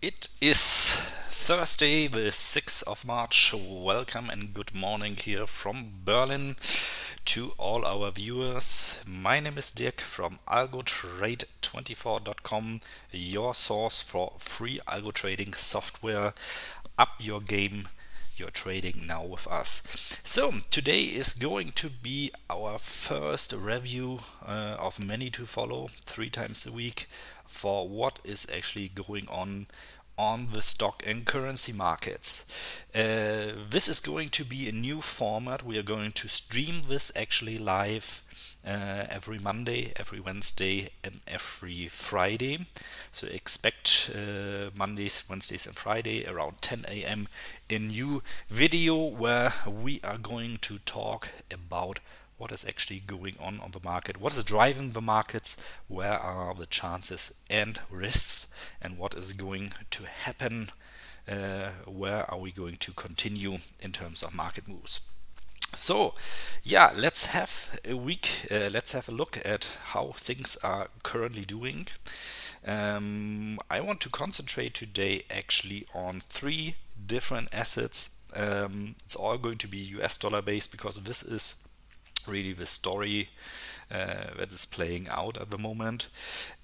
It is Thursday, the 6th of March. Welcome and good morning here from Berlin to all our viewers. My name is Dirk from algotrade24.com, your source for free algo trading software. Up your game, you're trading now with us. So today is going to be our first review of many to follow 3 times a week for what is actually going on the stock and currency markets. This is going to be a new format. We are going to stream this actually live every Monday, every Wednesday, and every Friday. So expect Mondays, Wednesdays, and Friday around 10 a.m. a new video where we are going to talk about what is actually going on the market, what is driving the markets, where are the chances and risks, and what is going to happen, where are we going to continue in terms of market moves. So, yeah, let's have a look at how things are currently doing. I want to concentrate today actually on 3 different assets. It's all going to be US dollar based because this is really the story that is playing out at the moment.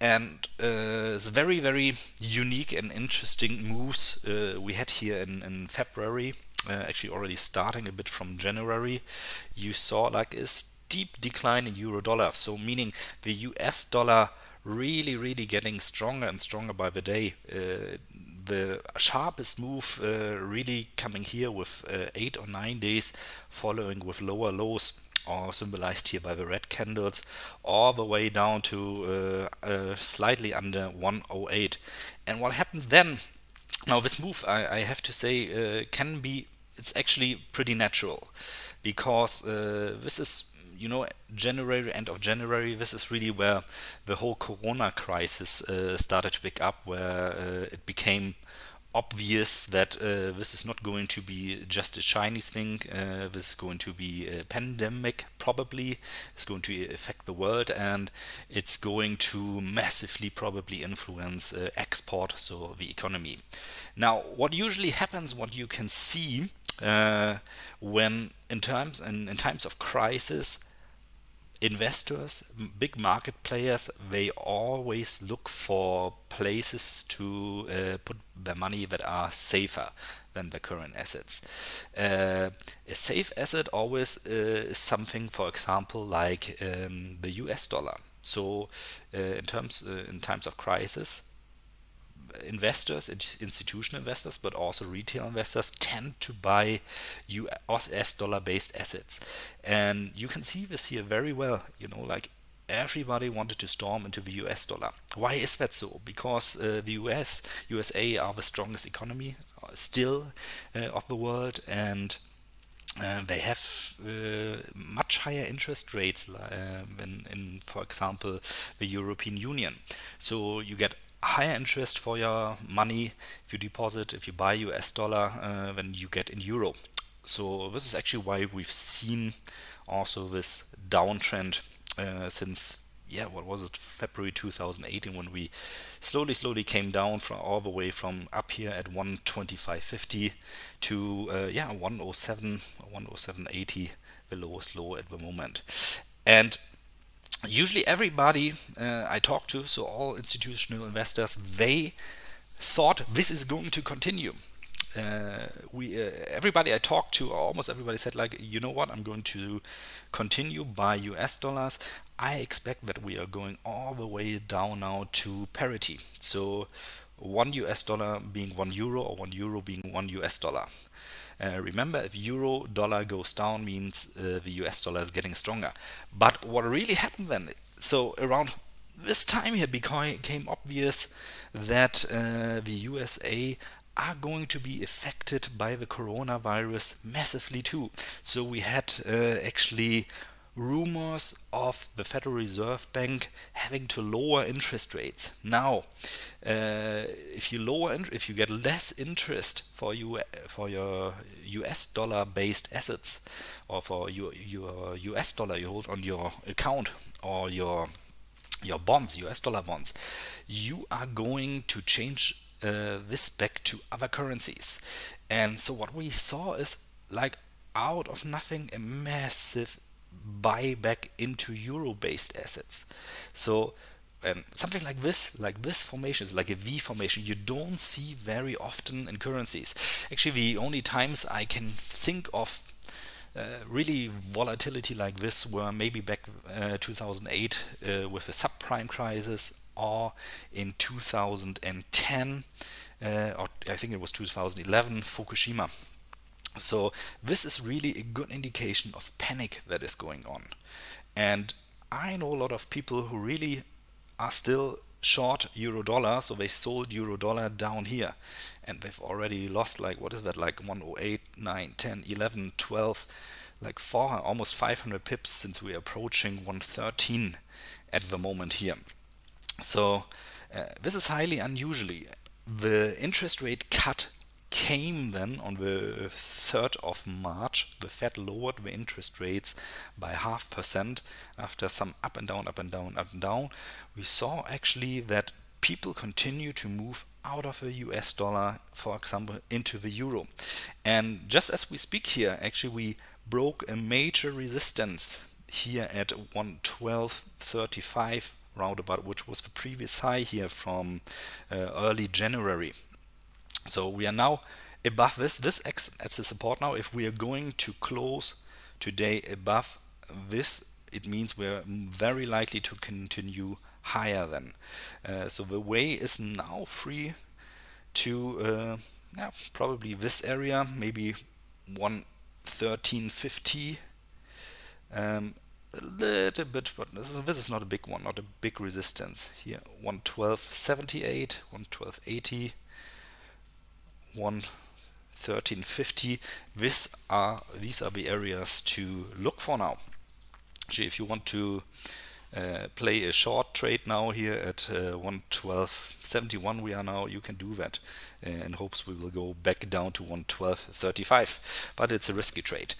And it's very, very unique and interesting moves we had here in February, actually already starting a bit from January. You saw like a steep decline in euro dollar, so meaning the US dollar really, really getting stronger and stronger by the day. The sharpest move really coming here with 8 or 9 days following with lower lows, or symbolized here by the red candles, all the way down to slightly under 108. And what happened then? Now this move, I have to say, it's actually pretty natural, because this is, January, end of January, this is really where the whole Corona crisis started to pick up, where it became obvious that this is not going to be just a Chinese thing. This is going to be a pandemic, probably. It's going to affect the world, and it's going to massively probably influence export, so the economy. Now, what usually happens, what you can see when in times of crisis, investors, big market players, they always look for places to put their money that are safer than their current assets. A safe asset always is something, for example, like the US dollar. So, in times of crisis, investors, institutional investors, but also retail investors tend to buy US dollar based assets. And you can see this here very well, like everybody wanted to storm into the US dollar. Why is that so? Because the USA are the strongest economy still of the world, and they have much higher interest rates than in, for example, the European Union. So you get higher interest for your money if you deposit, if you buy US dollar, than you get in euro. So this is actually why we've seen also this downtrend since, yeah, what was it, February 2018, when we slowly came down from all the way from up here at 125.50 to 107, 107.80, the lowest low at the moment. And usually everybody I talk to, so all institutional investors, they thought this is going to continue. We Everybody I talked to, almost everybody, said like, you know what, I'm going to continue buy US dollars. I expect that we are going all the way down now to parity. So 1 US dollar being 1 euro, or 1 euro being 1 US dollar. Remember, if euro dollar goes down, means the US dollar is getting stronger. But what really happened then? So around this time here became obvious that the USA are going to be affected by the coronavirus massively too. So we had actually rumors of the Federal Reserve Bank having to lower interest rates. Now, if you get less interest for your US dollar based assets, or for your US dollar you hold on your account, or your bonds, US dollar bonds, you are going to change this back to other currencies. And so what we saw is like out of nothing a massive buyback into euro-based assets. So something like this formation is like a V formation. You don't see very often in currencies. Actually, the only times I can think of really volatility like this were maybe back 2008 with the subprime crisis, or in 2010, or I think it was 2011, Fukushima. So this is really a good indication of panic that is going on. And I know a lot of people who really are still short euro dollar, so they sold euro dollar down here. And they've already lost, like, what is that, like 108, 9, 10, 11, 12, like almost 500 pips since we're approaching 113 at the moment here. So this is highly unusual. The interest rate cut came then on the 3rd of March. The Fed lowered the interest rates by 0.5% after some up and down, up and down, up and down. We saw actually that people continue to move out of the US dollar, for example, into the euro. And just as we speak here, actually, we broke a major resistance here at 112.35 roundabout, which was the previous high here from early January. So we are now above this acts as a support now. If we are going to close today above this, it means we're very likely to continue higher then. So the way is now free to probably this area, maybe 113.50. A little bit, but this is not a big one, not a big resistance here. 112.78, 112.80, 113.50. These are the areas to look for now. Actually, if you want to play a short trade now here at 112.71, we are now, you can do that in hopes we will go back down to 112.35, but it's a risky trade.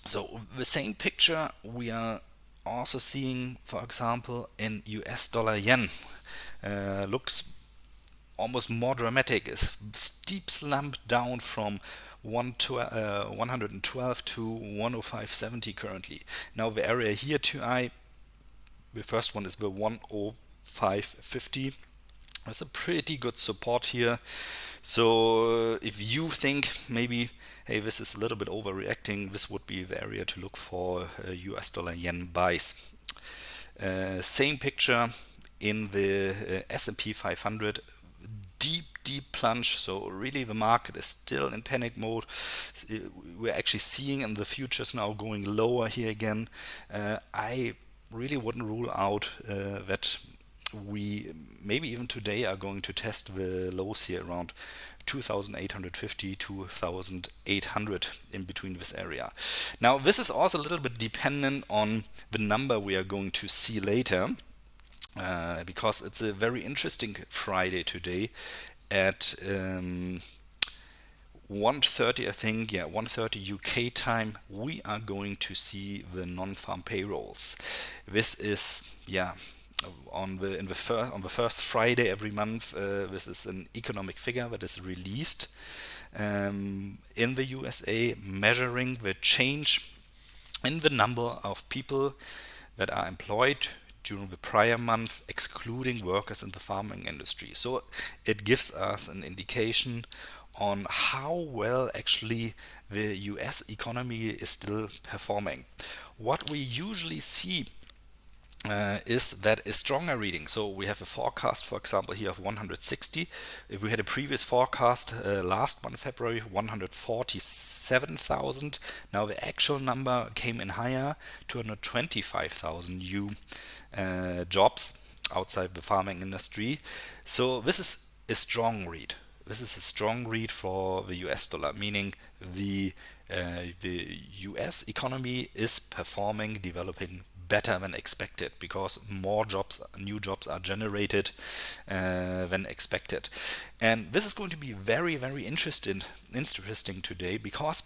So the same picture we are also seeing, for example, in US dollar yen. Looks almost more dramatic. A steep slump down from 112 to 105.70 currently. Now the area here the first one is the 105.50. That's a pretty good support here. So if you think maybe, hey, this is a little bit overreacting, this would be the area to look for US dollar yen buys. Same picture in the S&P 500. Deep plunge, so really the market is still in panic mode. We're actually seeing in the futures now going lower here again. I really wouldn't rule out that we maybe even today are going to test the lows here around 2,850, 2,800, in between this area. Now this is also a little bit dependent on the number we are going to see later, because it's a very interesting Friday today at 1:30, I think, 1:30 UK time, we are going to see the non-farm payrolls. This is on the first Friday every month. This is an economic figure that is released in the USA, measuring the change in the number of people that are employed during the prior month, excluding workers in the farming industry. So it gives us an indication on how well actually the US economy is still performing. What we usually see is that a stronger reading. So we have a forecast, for example, here of 160. If we had a previous forecast last month, February, 147,000. Now the actual number came in higher, 225,000 new jobs outside the farming industry. So this is a strong read. This is a strong read for the US dollar, meaning the US economy is performing, developing better than expected, because more jobs, new jobs are generated than expected. And this is going to be very, very interesting today, because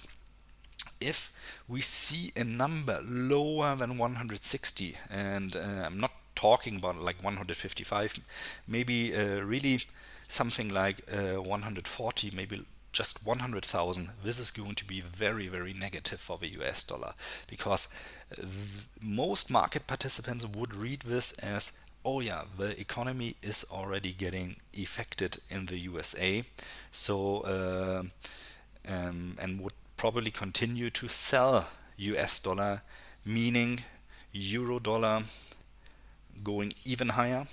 if we see a number lower than 160, and I'm not talking about like 155, maybe really something like 140, maybe just 100,000, this is going to be very, very negative for the US dollar, because most market participants would read this as, oh yeah, the economy is already getting affected in the USA, so and would probably continue to sell US dollar, meaning euro dollar going even higher,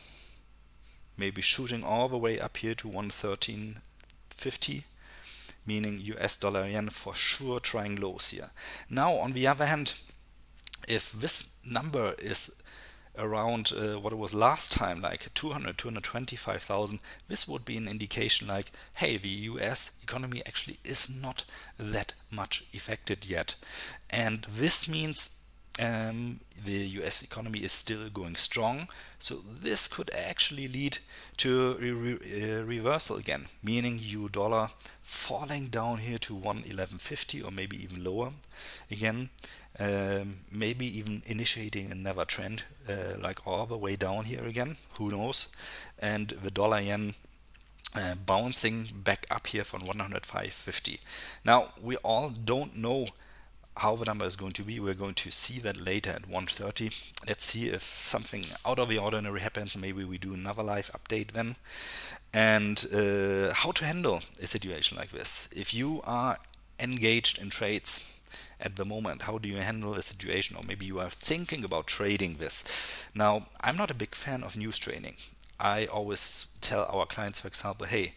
maybe shooting all the way up here to 113.50, meaning US dollar yen for sure trying lows here. Now, on the other hand, if this number is around what it was last time, like 200, 225,000, this would be an indication like, hey, the US economy actually is not that much affected yet. And this means the US economy is still going strong. So this could actually lead to a reversal again, meaning EU dollar falling down here to 111.50 or maybe even lower again. Maybe even initiating another trend, like all the way down here again, who knows, and the dollar yen bouncing back up here from 105.50. Now, we all don't know how the number is going to be. We're going to see that later at 1:30. Let's see if something out of the ordinary happens. Maybe we do another live update then. And how to handle a situation like this. If you are engaged in trades at the moment, how do you handle a situation? Or maybe you are thinking about trading this. Now, I'm not a big fan of news trading. I always tell our clients, for example, hey,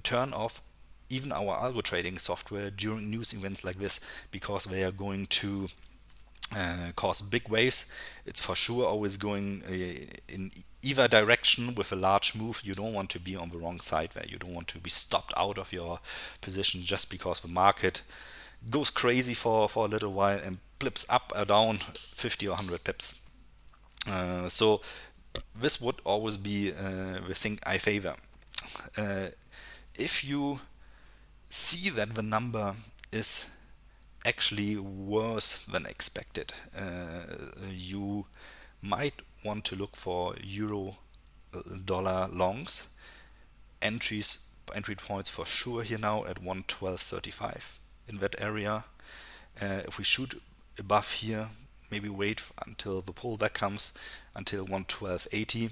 turn off even our algo trading software during news events like this, because they are going to cause big waves. It's for sure always going in either direction with a large move. You don't want to be on the wrong side there. You don't want to be stopped out of your position just because the market goes crazy for a little while and blips up or down 50 or 100 pips. So this would always be the thing I favor. If you see that the number is actually worse than expected, you might want to look for euro dollar longs. Entry points for sure here now at 112.35 in that area. If we shoot above here, maybe wait until the pullback comes until 112.80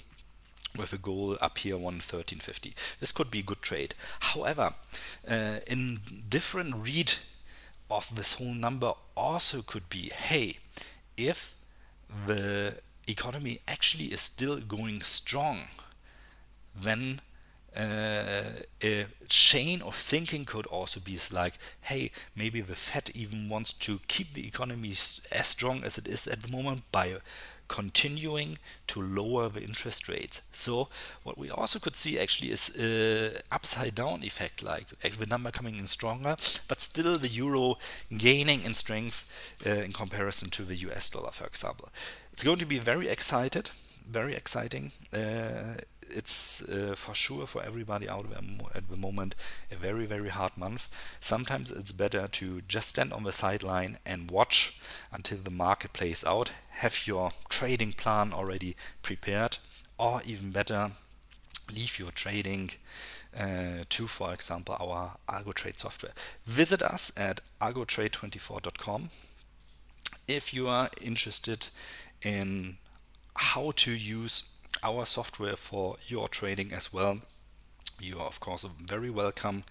with a goal up here 113.50. This could be a good trade. However, in different read of this whole number also could be, hey, if the economy actually is still going strong, then a chain of thinking could also be like, hey, maybe the Fed even wants to keep the economy as strong as it is at the moment by continuing to lower the interest rates. So what we also could see actually is upside down effect, like the number coming in stronger, but still the euro gaining in strength in comparison to the US dollar, for example. It's going to be very exciting. It's for sure for everybody out there at the moment a very, very hard month. Sometimes it's better to just stand on the sideline and watch until the market plays out. Have your trading plan already prepared, or even better, leave your trading to, for example, our algo trade software. Visit us at algotrade24.com if you are interested in how to use our software for your trading as well. You are of course very welcome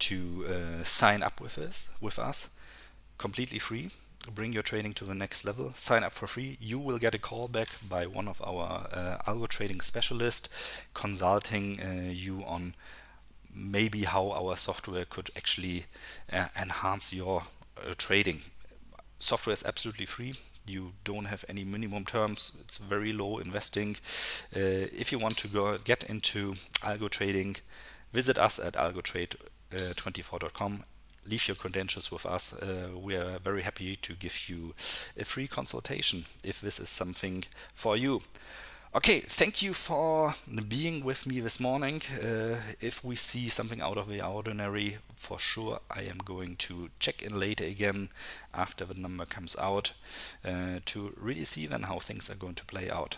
to sign up with us completely free. Bring your trading to the next level. Sign up for free. You will get a call back by one of our algo trading specialists consulting you on maybe how our software could actually enhance your trading. Software is absolutely free. You don't have any minimum terms. It's very low investing. If you want to get into algo trading, visit us at algotrade24.com. Leave your credentials with us. We are very happy to give you a free consultation if this is something for you. Okay, thank you for being with me this morning. If we see something out of the ordinary, for sure I am going to check in later again after the number comes out to really see then how things are going to play out.